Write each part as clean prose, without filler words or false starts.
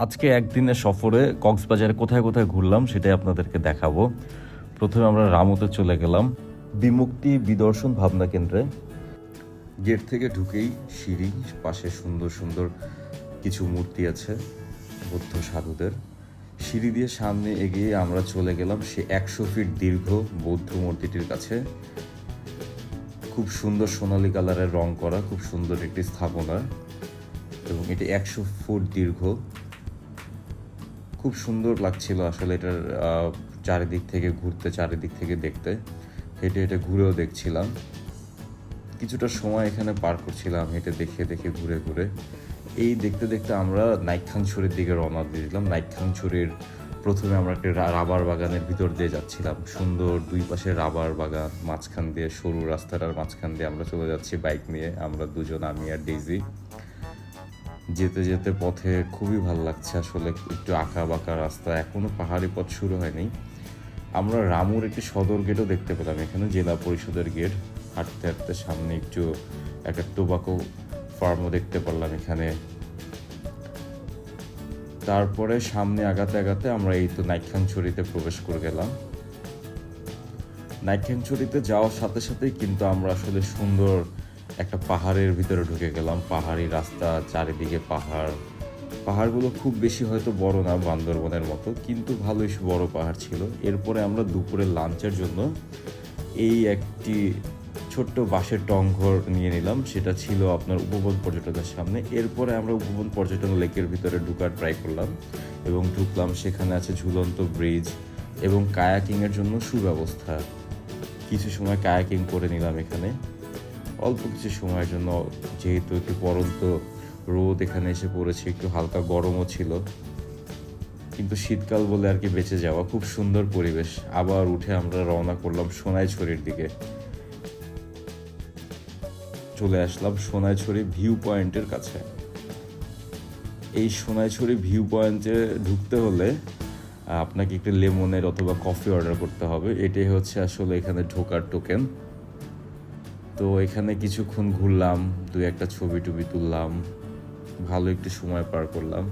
আজকে একদিনের সফরে কক্সবাজারে কোথায় কোথায় ঘুরলাম সেটাই আপনাদেরকে দেখাবো। প্রথমে আমরা রামুতে চলে গেলাম, বিমুক্তি বিদর্শন ভাবনা কেন্দ্রে। গেট থেকে ঢুকেই সিঁড়ি, পাশে সুন্দর সুন্দর কিছু মূর্তি আছে বৌদ্ধ সাধুদের। সিঁড়ি দিয়ে সামনে এগিয়ে আমরা চলে গেলাম সে 100 ফিট দীর্ঘ বৌদ্ধ মূর্তিটির কাছে। খুব সুন্দর সোনালী কালারের রং করা, খুব সুন্দর একটি স্থাপনা, এবং এটি 100 ফুট দীর্ঘ। খুব সুন্দর লাগছিল আসলে এটার চারিদিক থেকে ঘুরতে, চারিদিক থেকে দেখতে। হেঁটে হেঁটে ঘুরেও দেখছিলাম, কিছুটা সময় এখানে পার করছিলাম হেঁটে দেখে দেখে ঘুরে ঘুরে। এই দেখতে দেখতে আমরা নাইক্ষ্যংছড়ির দিকে রওনা দিয়ে দিলাম। নাইক্ষ্যংছড়ির প্রথমে আমরা একটা রাবার বাগানের ভিতর দিয়ে যাচ্ছিলাম। সুন্দর দুই পাশে রাবার বাগান, মাঝখান দিয়ে সরু রাস্তাটার মাঝখান দিয়ে আমরা চলে যাচ্ছি বাইক নিয়ে, আমরা দুজন, আমি আর ডেইজি। যেতে যেতে পথে খুবই ভালো লাগছে আসলে, একটু আঁকা বাঁকা রাস্তা, এখনো পাহাড়ি পথ শুরু হয়নি। আমরা রামুর একটি সদর গেটও দেখতে পেলাম এখানে, জেলা পরিষদের গেট। হাঁটতে হাঁটতে সামনে একটু একটা টোবাকো ফার্মও দেখতে পারলাম এখানে। তারপরে সামনে আগাতে আগাতে আমরা এই তো নাইক্ষ্যংছড়িতে প্রবেশ করে গেলাম। নাইক্ষ্যংছড়িতে যাওয়ার সাথে সাথেই কিন্তু আমরা আসলে সুন্দর একটা পাহাড়ের ভিতরে ঢুকে গেলাম। পাহাড়ি রাস্তা, চারিদিকে পাহাড়। পাহাড়গুলো খুব বেশি হয়তো বড় না বান্দরবনের মতো, কিন্তু ভালোই বড় পাহাড় ছিল। এরপরে আমরা দুপুরে লাঞ্চের জন্য এই একটি ছোট্ট বাঁশের টংঘর নিয়ে নিলাম, সেটা ছিল আপনার উপবন পর্যটনের সামনে। এরপরে আমরা উপবন পর্যটন লেকের ভিতরে ঢুকার ট্রাই করলাম এবং ঢুকলাম। সেখানে আছে ঝুলন্ত ব্রিজ এবং কায়াকিংয়ের জন্য সুব্যবস্থা। কিছু সময় কায়াকিং করে নিলাম এখানে, অল্প কিছু সময়ের জন্য, যেহেতু একটু পরন্ত রোদ এখানে এসে পড়েছে, একটু হালকা গরমও ছিল, কিন্তু শীতকাল বলে আর কি বেঁচে যাওয়া। খুব সুন্দর পরিবেশ। আবার উঠে আমরা রওনা করলাম সোনাইছড়ির দিকে। চলে আসলাম সোনাইছড়ি ভিউ পয়েন্টের কাছে। এই সোনাইছড়ি ভিউ পয়েন্টে ঢুকতে হলে আপনাকে একটু লেমনের অথবা কফি অর্ডার করতে হবে। এটাই হচ্ছে আসলে এখানে ঢোকার টোকেন। তো এখানে কিছুক্ষণ ঘুরলাম, দু একটা ছবি টবি তুললাম, ভালো একটু সময় পার করলাম।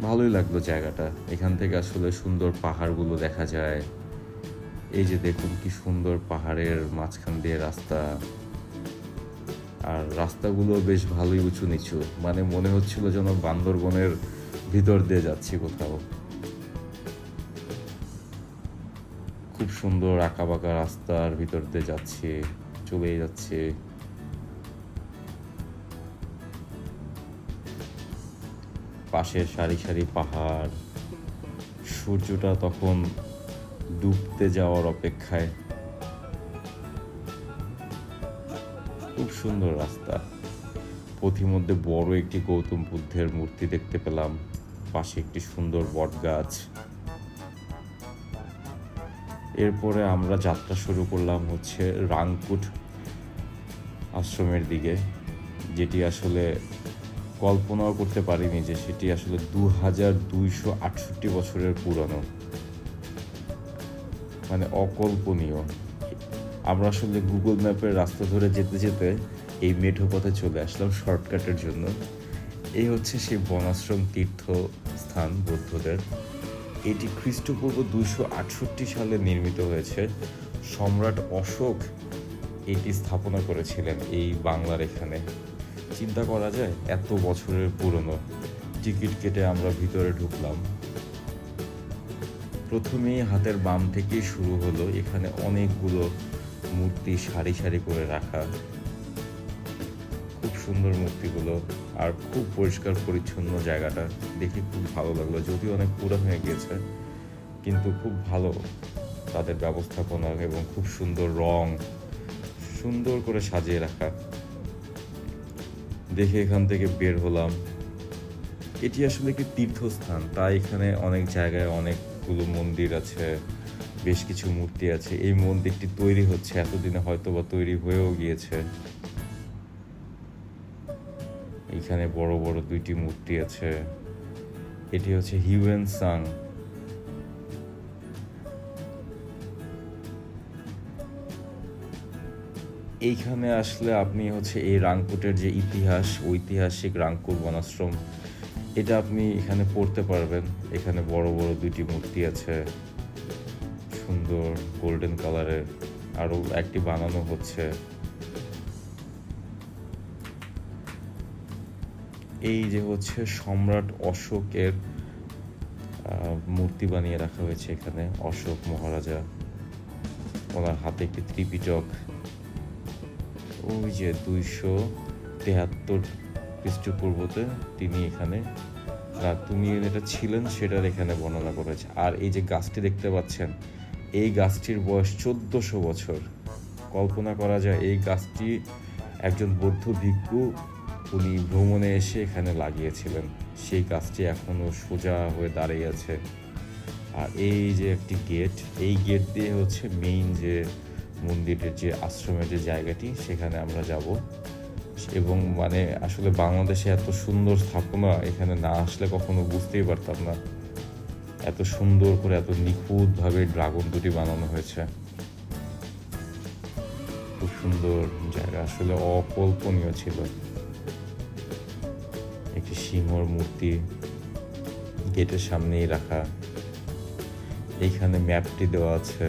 ভালোই লাগলো জায়গাটা। এখান থেকে আসলে সুন্দর পাহাড়গুলো দেখা যায়। এই যে দেখুন কি সুন্দর পাহাড়ের মাঝখান দিয়ে রাস্তা, আর রাস্তাগুলো বেশ ভালোই উঁচু নিচু, মানে মনে হচ্ছিল যেন বান্দরবনের ভিতর দিয়ে যাচ্ছি কোথাও। খুব সুন্দর আঁকা বাঁকা রাস্তার ভিতর দিয়ে যাচ্ছি, চলেই যাচ্ছে। পাশে সারি সারি পাহাড়, সূর্যটা তখন ডুবতে যাওয়ার অপেক্ষায়। খুব সুন্দর রাস্তা। পথিমধ্যে বড় একটি গৌতম বুদ্ধের মূর্তি দেখতে পেলাম, পাশে একটি সুন্দর বট গাছ। এরপরে আমরা যাত্রা শুরু করলাম হচ্ছে রাংকুট আশ্রমের দিকে, যেটি আসলে কল্পনাও করতে পারিনি যে সেটি আসলে 2268 বছরের পুরনো, মানে অকল্পনীয়। আমরা আসলে গুগল ম্যাপের রাস্তা ধরে যেতে যেতে এই মেঠো পথে চলে আসলাম শর্টকাটের জন্য। এই হচ্ছে সেই বনাশ্রম তীর্থ স্থান বৌদ্ধদের। এটি খ্রিস্টপূর্ব 268 সালে নির্মিত হয়েছে। সম্রাট অশোক এটি স্থাপনা করেছিলেন এই বাংলার এখানে। চিন্তা করা যায় এত বছরের পুরনো। টিকিট কেটে আমরা ভিতরে ঢুকলাম। প্রথমেই হাতের বাম থেকেই শুরু হলো, এখানে অনেকগুলো মূর্তি সারি সারি করে রাখা। খুব সুন্দর মূর্তিগুলো, আর খুব পরিষ্কার পরিচ্ছন্ন জায়গাটা দেখে খুব ভালো লাগলো। যদিও অনেক পুরানো হয়ে গিয়েছে, কিন্তু খুব ভালো তাদের ব্যবস্থাপনা এবং খুব সুন্দর রং, সুন্দর করে সাজিয়ে রাখা। দেখে এখান থেকে বের হলাম। এটি আসলে একটি তীর্থস্থান, তাই এখানে অনেক জায়গায় অনেকগুলো মন্দির আছে, বেশ কিছু মূর্তি আছে। এই মন্দিরটি তৈরি হচ্ছে, এতদিনে হয়তো বা তৈরি হয়েও গিয়েছে। এখানে বড় বড় দুইটি মূর্তি আছে। এটি হচ্ছে হিউয়েন সাং। এইখানে আসলে আপনি হচ্ছে এই রাংকুটের যে ইতিহাস, ঐতিহাসিক রাংকুর বনাশ্রম, এটা আপনি এখানে পড়তে পারবেন। এখানে বড় বড় দুইটি মূর্তি আছে, সুন্দর গোল্ডেন কালারের, আরো একটি বানানো হচ্ছে। এই যে হচ্ছে সম্রাট অশোকের মূর্তি বানিয়ে রাখা হয়েছে এখানে। অশোক মহারাজা, ওনার হাতে একটি ত্রিপিটক। ওই যে 273 খ্রিস্টপূর্বতে তিনি এখানে তিনি এটা ছিলেন সেটার এখানে বর্ণনা করেছে। আর এই যে গাছটি দেখতে পাচ্ছেন, এই গাছটির বয়স 1400 বছর। কল্পনা করা যায় এই গাছটি একজন বৌদ্ধ ভিক্ষু উনি ভ্রমণে এসে এখানে লাগিয়েছিলেন। সেই গাছটি এখনো সোজা হয়ে দাঁড়িয়ে আছে। আর এই যে একটি গেট, এই গেট দিয়ে হচ্ছে মেইন যে মন্দিরের যে আশ্রমের যে জায়গাটি, সেখানে আমরা যাব। এবং মানে আসলে বাংলাদেশে এত সুন্দর স্থাপনা এখানে না আসলে কখনো বুঝতেই পারতাম না। এত সুন্দর করে এত নিখুঁতভাবে ড্রাগন দুটি বানানো হয়েছে। খুব সুন্দর জায়গা, আসলে অকল্পনীয় ছিল। একটি সিংহর মূর্তি গেটের সামনেই রাখা। এইখানে ম্যাপটি দেওয়া আছে।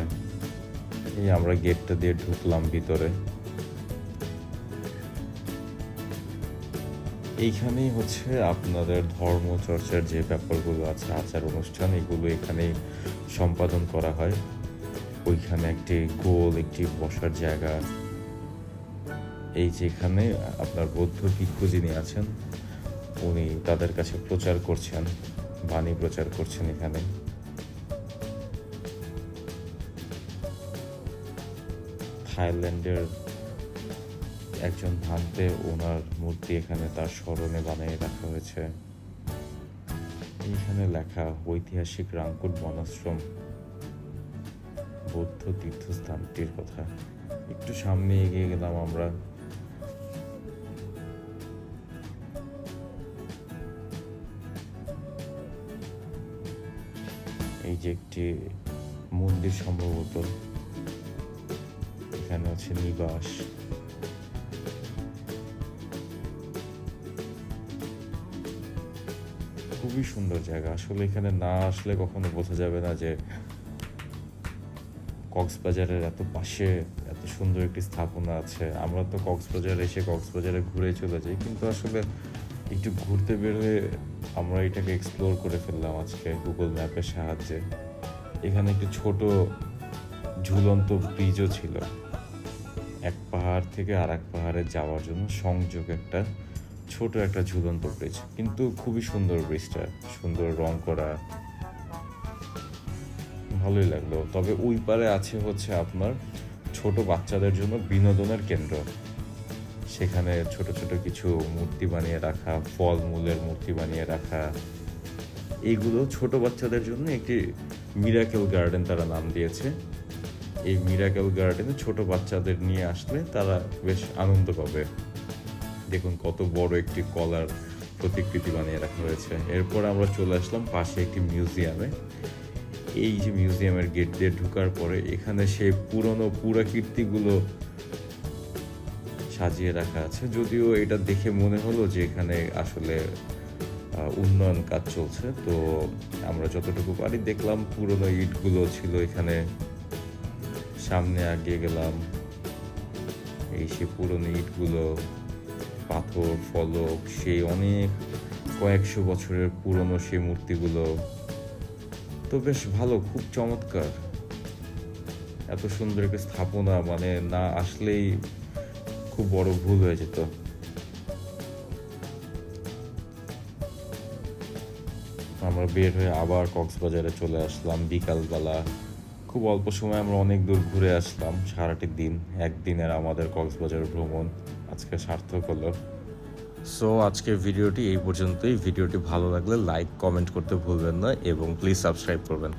এই আমরা গেটটা দিয়ে ঢুকলাম ভিতরে। এইখানেই হচ্ছে আপনাদের ধর্ম চর্চার যে ব্যাপারগুলো আছে, আচার অনুষ্ঠান, এগুলো এখানেই সম্পাদন করা হয়। ওইখানে একটি বসার জায়গা। এই যে এখানে আপনার বৌদ্ধ ভিক্ষু যিনি আছেন, উনি তাদের কাছে প্রচার করছেন, বাণী প্রচার করছেন এখানে। থাইল্যান্ডের একজন ভান্তে, ওনার মূর্তি এখানে তার স্মরণে বানিয়ে রাখা হয়েছে। এইখানে লেখা ঐতিহাসিক রাংকুট বনাশ্রম বৌদ্ধ তীর্থস্থানটির কথা। একটু সামনে এগিয়ে গেলাম আমরা। এই যে একটি মন্দির সম্ভবত, এখানে আছে নিবাস। খুবই সুন্দর জায়গা। আসলে এখানে না আসলে কখনো বোঝা যাবে না যে কক্সবাজারের এত পাশে এত সুন্দর একটি স্থাপনা আছে। আমরা তো কক্সবাজারে ঘুরে চলে যাই, কিন্তু আসলে একটু ঘুরতে বের হয়ে আমরা এটাকে এক্সপ্লোর করে ফেললাম আজকে গুগল ম্যাপের সাহায্যে। এখানে একটি ছোট ঝুলন্ত ব্রিজও ছিল, এক পাহাড় থেকে আর এক পাহাড়ে যাওয়ার জন্য সংযোগ ছোট একটা ঝুলন্ত ব্রিজ। কিন্তু খুবই সুন্দর ব্রিজটা, সুন্দর রং করা, ভালোই লাগলো। তবে ওই পারে আছে হচ্ছে আপনার ছোট বাচ্চাদের জন্য বিনোদনের কেন্দ্র। সেখানে ছোট ছোট কিছু মূর্তি বানিয়ে রাখা, ফলমূলের মূর্তি বানিয়ে রাখা। এইগুলো ছোট বাচ্চাদের জন্য একটি মিরাকেল গার্ডেন তারা নাম দিয়েছে। এই মিরাকেল গার্ডেনে ছোট বাচ্চাদের নিয়ে আসলে তারা বেশ আনন্দ পাবে। দেখুন কত বড় একটি কলার প্রতিকৃতি বানিয়ে রাখা হয়েছে। এরপর আমরা চলে আসলাম পাশে একটি মিউজিয়ামে। এই যে মিউজিয়ামের গেট দিয়ে ঢোকার পরে এখানে সেই পুরনো পুরাকীর্তিগুলো সাজিয়ে রাখা আছে। যদিও এটা দেখে মনে হলো যে এখানে আসলে উন্নয়ন কাজ চলছে। তো আমরা যতটুকু পারি দেখলাম, পুরনো ইটগুলো ছিল এখানে। সামনে এগিয়ে গেলাম, এই সে পুরনো ইটগুলো, পাথর ফলক, সেই অনেক কয়েকশো বছরের পুরনো সেই মূর্তিগুলো। তো বেশ ভালো, খুব চমৎকার। এত সুন্দর একটা স্থাপনা, মানে না আসলেই খুব বড় ভুল হয়ে যেত। আমরা বের হয়ে আবার কক্সবাজারে চলে আসলাম বিকালবেলা। খুব অল্প সময় আমরা অনেক দূর ঘুরে আসলাম। সারাটি দিন, একদিনের আমাদের কক্সবাজার ভ্রমণ আজকে সার্থক হলো। সো আজকের ভিডিওটি এই পর্যন্তই। ভিডিওটি ভালো লাগলে লাইক কমেন্ট করতে ভুলবেন না এবং প্লিজ সাবস্ক্রাইব করবেন।